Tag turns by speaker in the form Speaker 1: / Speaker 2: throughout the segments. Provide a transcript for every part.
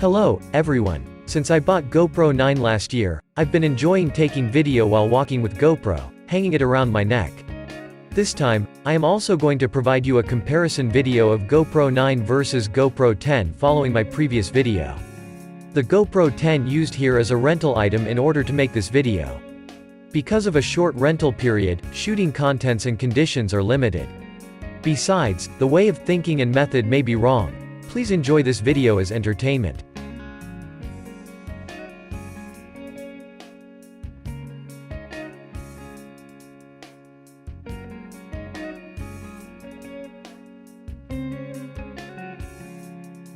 Speaker 1: Hello, everyone. Since I bought GoPro 9 last year, I've been enjoying taking video while walking with GoPro, hanging it around my neck. This time, I am also going to provide you a comparison video of GoPro 9 versus GoPro 10 following my previous video. The GoPro 10 used here as a rental item in order to make this video. Because of a short rental period, shooting contents and conditions are limited. Besides, the way of thinking and method may be wrong. Please enjoy this video as entertainment.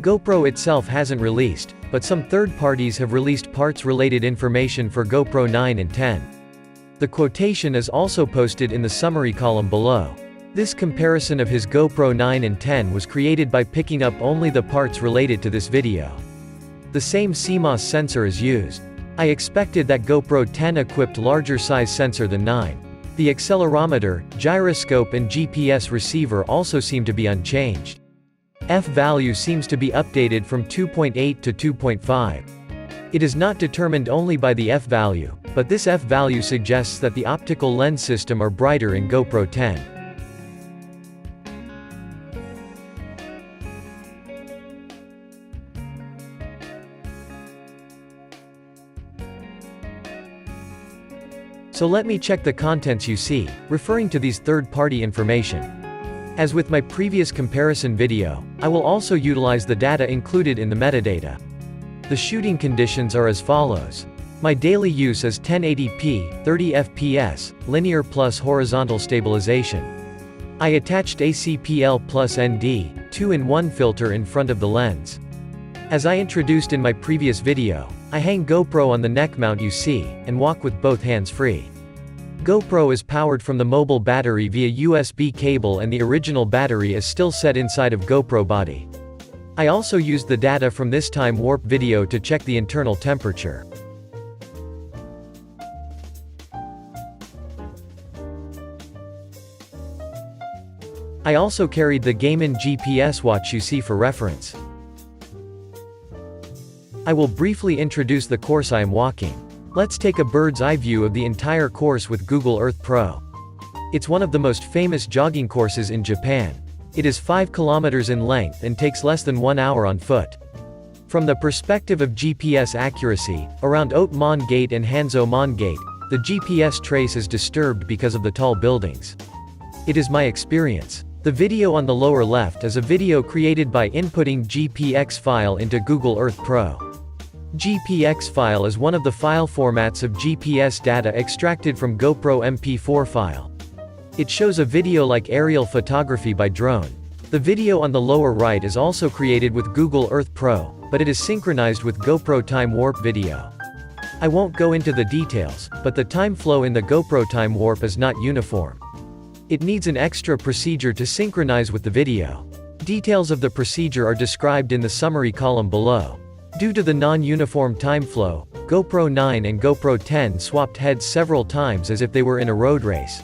Speaker 1: GoPro itself hasn't released, but some third parties have released parts-related information for GoPro 9 and 10. The quotation is also posted in the summary column below. This comparison of his GoPro 9 and 10 was created by picking up only the parts related to this video. The same CMOS sensor is used. I expected that GoPro 10 equipped larger size sensor than 9. The accelerometer, gyroscope and GPS receiver also seem to be unchanged. F-value seems to be updated from 2.8 to 2.5. It is not determined only by the F-value, but this F-value suggests that the optical lens system are brighter in GoPro 10. So let me check the contents you see, referring to these third-party information. As with my previous comparison video, I will also utilize the data included in the metadata. The shooting conditions are as follows. My daily use is 1080p, 30 fps, linear plus horizontal stabilization. I attached ACPL plus ND, 2-in-1 filter in front of the lens. As I introduced in my previous video, I hang GoPro on the neck mount you see, and walk with both hands free. GoPro is powered from the mobile battery via USB cable and the original battery is still set inside of GoPro body. I also used the data from this time warp video to check the internal temperature. I also carried the Garmin GPS watch you see for reference. I will briefly introduce the course I am walking. Let's take a bird's eye view of the entire course with Google Earth Pro. It's one of the most famous jogging courses in Japan. It is 5 kilometers in length and takes less than 1 hour on foot. From the perspective of GPS accuracy, around Haute-Mon Gate and Hanzo-Mon Gate, the GPS trace is disturbed because of the tall buildings. It is my experience. The video on the lower left is a video created by inputting GPX file into Google Earth Pro. GPX file is one of the file formats of GPS data extracted from GoPro MP4 file. It shows a video like aerial photography by drone. The video on the lower right is also created with Google Earth Pro, but it is synchronized with GoPro Time Warp video. I won't go into the details, but the time flow in the GoPro Time Warp is not uniform. It needs an extra procedure to synchronize with the video. Details of the procedure are described in the summary column below. Due to the non-uniform time flow, GoPro 9 and GoPro 10 swapped heads several times as if they were in a road race.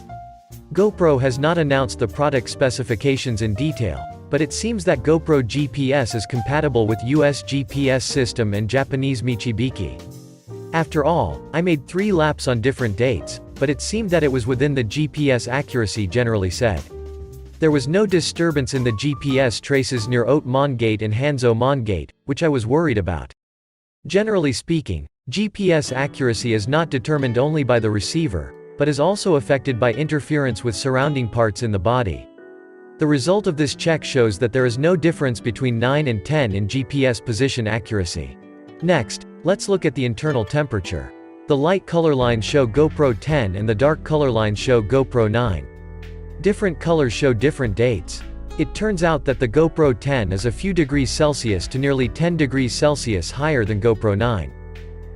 Speaker 1: GoPro has not announced the product specifications in detail, but it seems that GoPro GPS is compatible with US GPS system and Japanese Michibiki. After all, I made 3 laps on different dates, but it seemed that it was within the GPS accuracy generally said. There was no disturbance in the GPS traces near Haute-Mon Gate and Hanzo-Mon Gate, which I was worried about. Generally speaking, GPS accuracy is not determined only by the receiver, but is also affected by interference with surrounding parts in the body. The result of this check shows that there is no difference between 9 and 10 in GPS position accuracy. Next, let's look at the internal temperature. The light color lines show GoPro 10 and the dark color lines show GoPro 9. Different colors show different dates. It turns out that the GoPro 10 is a few degrees Celsius to nearly 10 degrees Celsius higher than GoPro 9.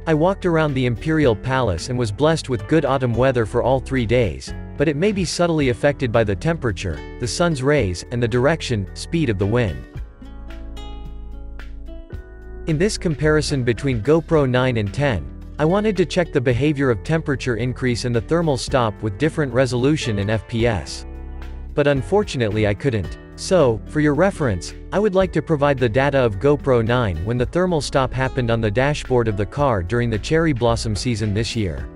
Speaker 1: I walked around the Imperial Palace and was blessed with good autumn weather for all 3 days, but it may be subtly affected by the temperature, the sun's rays, and the direction, speed of the wind. In this comparison between GoPro 9 and 10, I wanted to check the behavior of temperature increase and the thermal stop with different resolution and FPS. But unfortunately I couldn't. So, for your reference, I would like to provide the data of GoPro 9 when the thermal stop happened on the dashboard of the car during the cherry blossom season this year.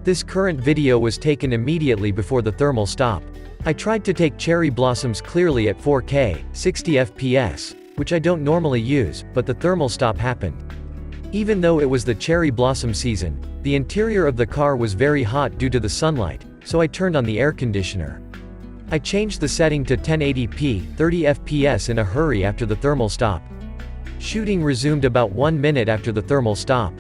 Speaker 1: This current video was taken immediately before the thermal stop. I tried to take cherry blossoms clearly at 4K, 60 FPS, which I don't normally use, but the thermal stop happened. Even though it was the cherry blossom season, the interior of the car was very hot due to the sunlight, so I turned on the air conditioner. I changed the setting to 1080p, 30 FPS in a hurry after the thermal stop. Shooting resumed about 1 minute after the thermal stop.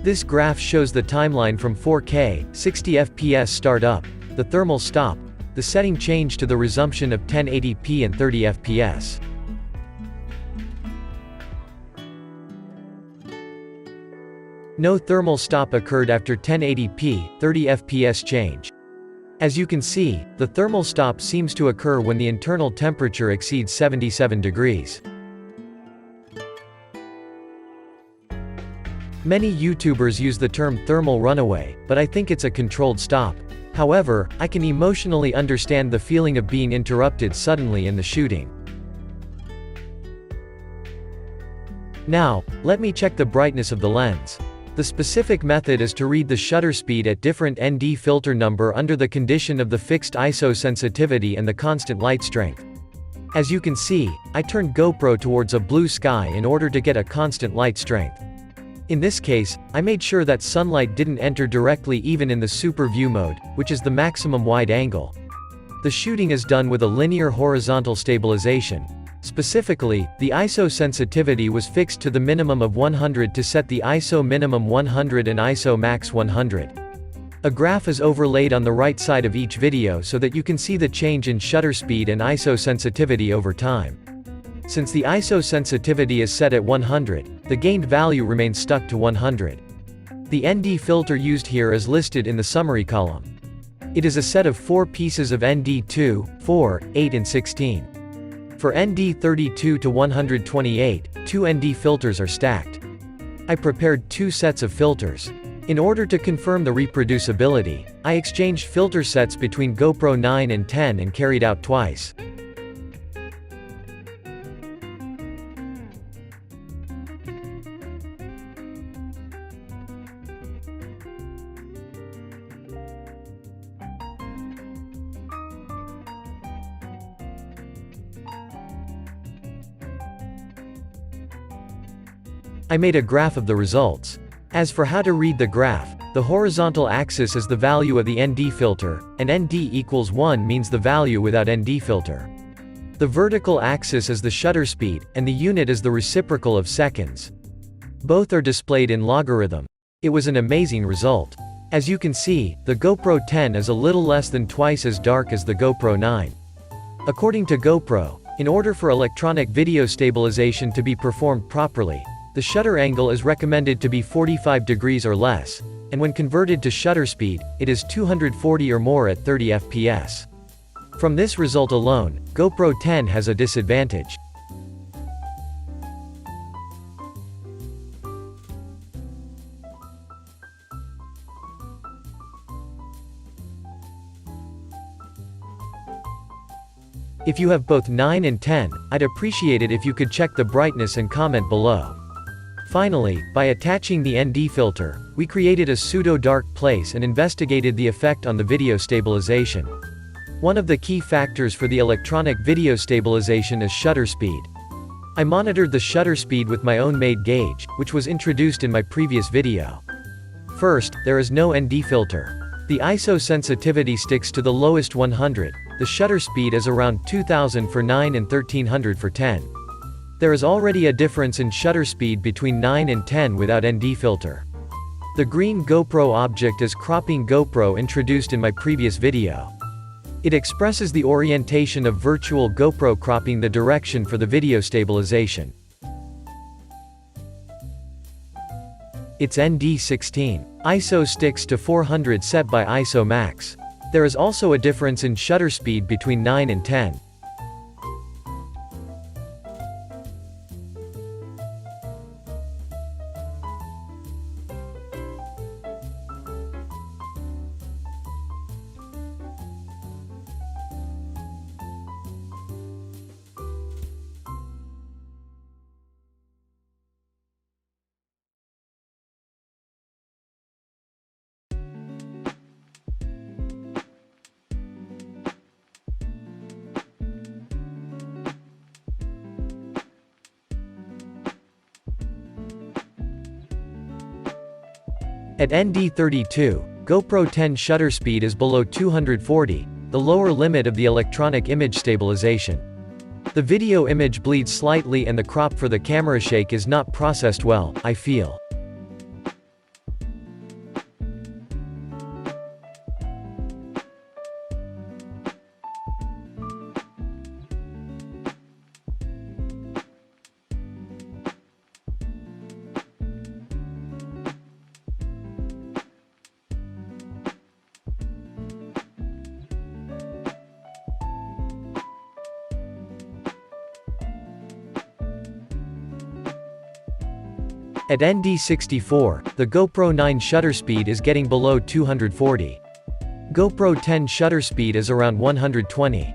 Speaker 1: This graph shows the timeline from 4K, 60 FPS start up, the thermal stop, the setting change to the resumption of 1080p and 30 FPS. No thermal stop occurred after 1080p, 30 FPS change. As you can see, the thermal stop seems to occur when the internal temperature exceeds 77 degrees. Many YouTubers use the term thermal runaway, but I think it's a controlled stop. However, I can emotionally understand the feeling of being interrupted suddenly in the shooting. Now, let me check the brightness of the lens. The specific method is to read the shutter speed at different ND filter number under the condition of the fixed ISO sensitivity and the constant light strength. As you can see, I turned GoPro towards a blue sky in order to get a constant light strength. In this case, I made sure that sunlight didn't enter directly even in the super view mode, which is the maximum wide angle. The shooting is done with a linear horizontal stabilization. Specifically, the ISO sensitivity was fixed to the minimum of 100 to set the ISO minimum 100 and ISO max 100. A graph is overlaid on the right side of each video so that you can see the change in shutter speed and ISO sensitivity over time. Since the ISO sensitivity is set at 100, the gained value remains stuck to 100. The ND filter used here is listed in the summary column. It is a set of 4 pieces of ND 2, 4, 8 and 16. For ND 32 to 128, 2 ND filters are stacked. I prepared 2 sets of filters. In order to confirm the reproducibility, I exchanged filter sets between GoPro 9 and 10 and carried out twice. I made a graph of the results. As for how to read the graph, the horizontal axis is the value of the ND filter, and ND equals 1 means the value without ND filter. The vertical axis is the shutter speed, and the unit is the reciprocal of seconds. Both are displayed in logarithm. It was an amazing result. As you can see, the GoPro 10 is a little less than twice as dark as the GoPro 9. According to GoPro, in order for electronic video stabilization to be performed properly, the shutter angle is recommended to be 45 degrees or less, and when converted to shutter speed, it is 240 or more at 30 fps. From this result alone, GoPro 10 has a disadvantage. If you have both 9 and 10, I'd appreciate it if you could check the brightness and comment below. Finally, by attaching the ND filter, we created a pseudo-dark place and investigated the effect on the video stabilization. One of the key factors for the electronic video stabilization is shutter speed. I monitored the shutter speed with my own made gauge, which was introduced in my previous video. First, there is no ND filter. The ISO sensitivity sticks to the lowest 100, the shutter speed is around 2000 for 9 and 1300 for 10. There is already a difference in shutter speed between 9 and 10 without ND filter. The green GoPro object is cropping GoPro introduced in my previous video. It expresses the orientation of virtual GoPro cropping the direction for the video stabilization. It's ND 16. ISO sticks to 400 set by ISO max. There is also a difference in shutter speed between 9 and 10. At ND32, GoPro 10 shutter speed is below 240, the lower limit of the electronic image stabilization. The video image bleeds slightly and the crop for the camera shake is not processed well, I feel. At ND64, the GoPro 9 shutter speed is getting below 240. GoPro 10 shutter speed is around 120.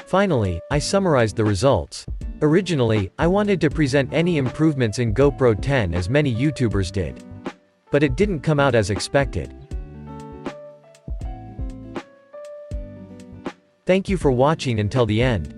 Speaker 1: Finally, I summarized the results. Originally, I wanted to present any improvements in GoPro 10 as many YouTubers did. But it didn't come out as expected. Thank you for watching until the end.